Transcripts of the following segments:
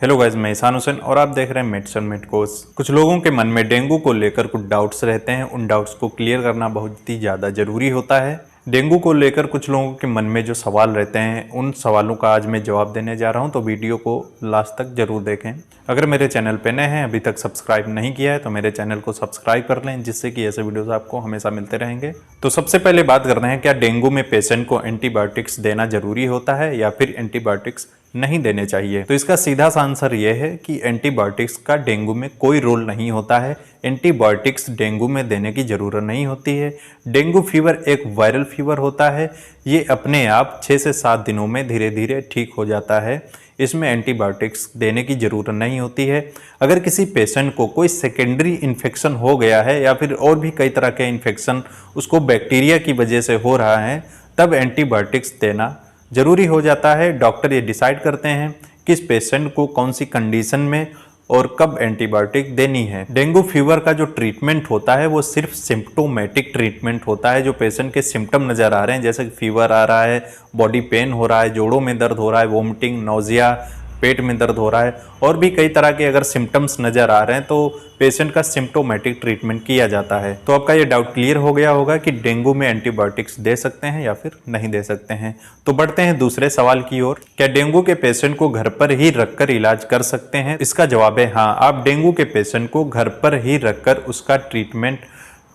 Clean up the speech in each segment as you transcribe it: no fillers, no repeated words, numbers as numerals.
Hello guys, मैं ईशान हुसैन और आप देख रहे हैं मेडिसिन मेड कोर्स। कुछ लोगों के मन में डेंगू को लेकर कुछ डाउट्स रहते हैं। उन डाउट्स को क्लियर करना बहुत ही ज़्यादा ज़रूरी होता है। डेंगू को लेकर कुछ लोगों के मन में जो सवाल रहते हैं, उन सवालों का आज मैं जवाब देने जा रहा हूं, तो वीडियो को लास्ट तक जरूर देखें। अगर मेरे चैनल पे नए हैं, अभी तक सब्सक्राइब नहीं किया है, तो मेरे चैनल को सब्सक्राइब कर लें, जिससे कि ऐसे वीडियोस आपको हमेशा मिलते रहेंगे। तो सबसे पहले बात करते हैं, क्या डेंगू में पेशेंट को एंटीबायोटिक्स देना जरूरी होता है या फिर एंटीबायोटिक्स नहीं देने चाहिए? तो इसका सीधा सा आंसर यह है कि एंटीबायोटिक्स का डेंगू में कोई रोल नहीं होता है। एंटीबायोटिक्स डेंगू में देने की जरूरत नहीं होती है। डेंगू फीवर एक वायरल फीवर होता है। ये अपने आप 6 से 7 दिनों में धीरे धीरे ठीक हो जाता है। इसमें एंटीबायोटिक्स देने की ज़रूरत नहीं होती है। अगर किसी पेशेंट को कोई सेकेंडरी इन्फेक्शन हो गया है या फिर और भी कई तरह के इन्फेक्शन उसको बैक्टीरिया की वजह से हो रहा है, तब एंटीबायोटिक्स देना ज़रूरी हो जाता है। डॉक्टर ये डिसाइड करते हैं किस पेशेंट को कौन सी कंडीशन में और कब एंटीबायोटिक देनी है। डेंगू फीवर का जो ट्रीटमेंट होता है वो सिर्फ सिम्प्टोमेटिक ट्रीटमेंट होता है। जो पेशेंट के सिम्टम नज़र आ रहे हैं, जैसे कि फीवर आ रहा है, बॉडी पेन हो रहा है, जोड़ों में दर्द हो रहा है, वोमिटिंग, नोजिया, पेट में दर्द हो रहा है, और भी कई तरह के अगर सिम्टम्स नज़र आ रहे हैं, तो पेशेंट का सिम्प्टोमेटिक ट्रीटमेंट किया जाता है। तो आपका ये डाउट क्लियर हो गया होगा कि डेंगू में एंटीबायोटिक्स दे सकते हैं या फिर नहीं दे सकते हैं। तो बढ़ते हैं दूसरे सवाल की ओर। क्या डेंगू के पेशेंट को घर पर ही रखकर इलाज कर सकते हैं? इसका जवाब है हाँ। आप डेंगू के पेशेंट को घर पर ही रखकर उसका ट्रीटमेंट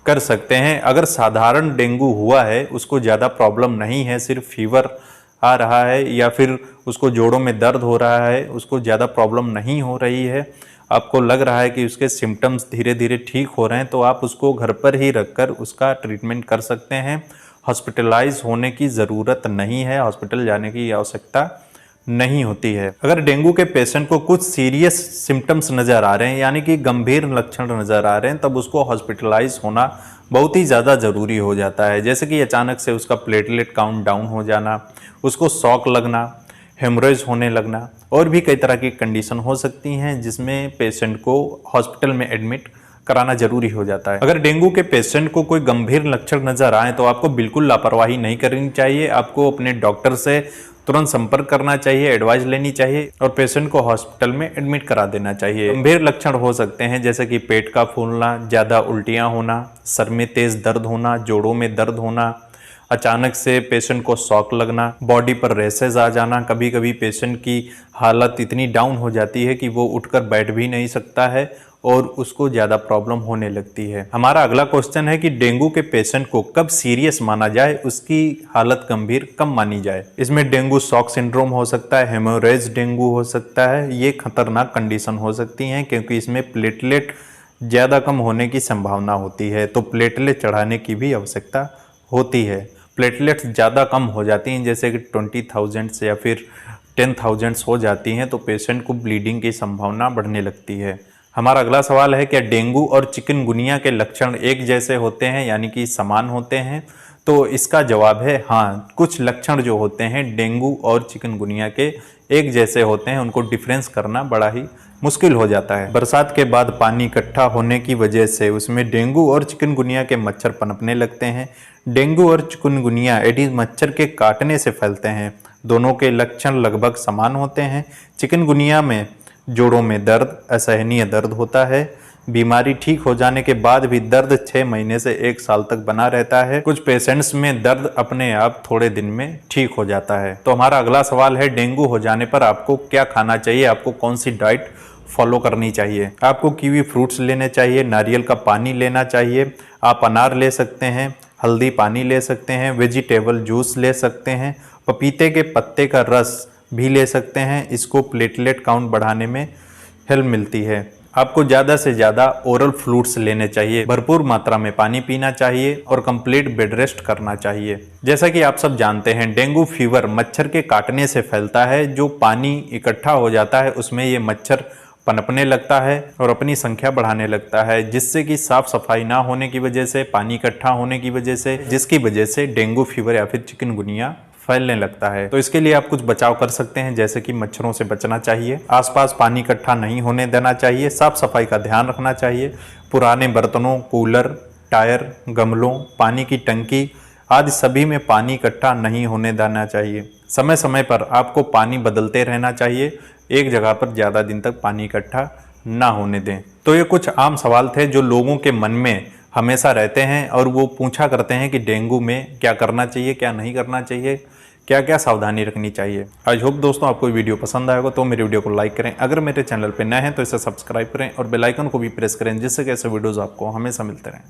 कर सकते हैं। अगर साधारण डेंगू हुआ है, उसको ज़्यादा प्रॉब्लम नहीं है, सिर्फ फीवर आ रहा है या फिर उसको जोड़ों में दर्द हो रहा है, उसको ज़्यादा प्रॉब्लम नहीं हो रही है, आपको लग रहा है कि उसके सिम्टम्स धीरे धीरे ठीक हो रहे हैं, तो आप उसको घर पर ही रखकर उसका ट्रीटमेंट कर सकते हैं। हॉस्पिटलाइज होने की ज़रूरत नहीं है, हॉस्पिटल जाने की आवश्यकता नहीं होती है। अगर डेंगू के पेशेंट को कुछ सीरियस सिम्टम्स नज़र आ रहे हैं, यानी कि गंभीर लक्षण नज़र आ रहे हैं, तब उसको हॉस्पिटलाइज होना बहुत ही ज़्यादा ज़रूरी हो जाता है। जैसे कि अचानक से उसका प्लेटलेट काउंट डाउन हो जाना, उसको शॉक लगना, हेमरेज होने लगना, और भी कई तरह की कंडीशन हो सकती हैं जिसमें पेशेंट को हॉस्पिटल में एडमिट कराना जरूरी हो जाता है। अगर डेंगू के पेशेंट को कोई गंभीर लक्षण नजर आए तो आपको बिल्कुल लापरवाही नहीं करनी चाहिए। आपको अपने डॉक्टर से तुरंत संपर्क करना चाहिए, एडवाइस लेनी चाहिए और पेशेंट को हॉस्पिटल में एडमिट करा देना चाहिए। गंभीर लक्षण हो सकते हैं जैसे कि पेट का फूलना, ज़्यादा उल्टियाँ होना, सर में तेज दर्द होना, जोड़ों में दर्द होना, अचानक से पेशेंट को शॉक लगना, बॉडी पर रैशेज आ जाना। कभी कभी पेशेंट की हालत इतनी डाउन हो जाती है कि वो उठकर बैठ भी नहीं सकता है और उसको ज़्यादा प्रॉब्लम होने लगती है। हमारा अगला क्वेश्चन है कि डेंगू के पेशेंट को कब सीरियस माना जाए, उसकी हालत गंभीर कब मानी जाए? इसमें डेंगू शॉक सिंड्रोम हो सकता है, हेमोरेज डेंगू हो सकता है। ये खतरनाक कंडीशन हो सकती हैं क्योंकि इसमें प्लेटलेट ज़्यादा कम होने की संभावना होती है, तो प्लेटलेट चढ़ाने की भी आवश्यकता होती है। प्लेटलेट्स ज़्यादा कम हो जाती हैं, जैसे कि 20,000 या फिर 10,000 हो जाती हैं, तो पेशेंट को ब्लीडिंग की संभावना बढ़ने लगती है। हमारा अगला सवाल है, क्या डेंगू और चिकनगुनिया के लक्षण एक जैसे होते हैं, यानी कि समान होते हैं? तो इसका जवाब है हाँ। कुछ लक्षण जो होते हैं डेंगू और चिकनगुनिया के एक जैसे होते हैं, उनको डिफरेंस करना बड़ा ही मुश्किल हो जाता है। बरसात के बाद पानी इकट्ठा होने की वजह से उसमें डेंगू और चिकनगुनिया के मच्छर पनपने लगते हैं। डेंगू और चिकनगुनिया एडीज मच्छर के काटने से फैलते हैं। दोनों के लक्षण लगभग समान होते हैं। चिकनगुनिया में जोड़ों में दर्द, असहनीय दर्द होता है। बीमारी ठीक हो जाने के बाद भी दर्द 6 महीने से 1 साल तक बना रहता है। कुछ पेशेंट्स में दर्द अपने आप थोड़े दिन में ठीक हो जाता है। तो हमारा अगला सवाल है, डेंगू हो जाने पर आपको क्या खाना चाहिए, आपको कौन सी डाइट फॉलो करनी चाहिए? आपको कीवी फ्रूट्स लेने चाहिए, नारियल का पानी लेना चाहिए, आप अनार ले सकते हैं, हल्दी पानी ले सकते हैं, वेजिटेबल जूस ले सकते हैं, पपीते के पत्ते का रस भी ले सकते हैं। इसको प्लेटलेट काउंट बढ़ाने में हेल्प मिलती है। आपको ज़्यादा से ज़्यादा ओरल फ्लूइड्स लेने चाहिए, भरपूर मात्रा में पानी पीना चाहिए और कंप्लीट बेड रेस्ट करना चाहिए। जैसा कि आप सब जानते हैं, डेंगू फीवर मच्छर के काटने से फैलता है। जो पानी इकट्ठा हो जाता है उसमें ये मच्छर पनपने लगता है और अपनी संख्या बढ़ाने लगता है, जिससे कि साफ सफाई ना होने की वजह से, पानी इकट्ठा होने की वजह से, जिसकी वजह से डेंगू फीवर या फिर चिकनगुनिया फैलने लगता है। तो इसके लिए आप कुछ बचाव कर सकते हैं, जैसे कि मच्छरों से बचना चाहिए, आसपास पानी इकट्ठा नहीं होने देना चाहिए, साफ सफाई का ध्यान रखना चाहिए, पुराने बर्तनों, कूलर, टायर, गमलों, पानी की टंकी आदि सभी में पानी इकट्ठा नहीं होने देना चाहिए। समय समय पर आपको पानी बदलते रहना चाहिए। एक जगह पर ज़्यादा दिन तक पानी इकट्ठा ना होने दें। तो ये कुछ आम सवाल थे जो लोगों के मन में हमेशा रहते हैं और वो पूछा करते हैं कि डेंगू में क्या करना चाहिए, क्या नहीं करना चाहिए, क्या क्या सावधानी रखनी चाहिए। आई होप दोस्तों आपको वीडियो पसंद आएगा तो मेरे वीडियो को लाइक करें। अगर मेरे चैनल पर नए हैं तो इसे सब्सक्राइब करें और बेल आइकन को भी प्रेस करें, जिससे कि ऐसे वीडियोज़ आपको हमेशा मिलते रहें।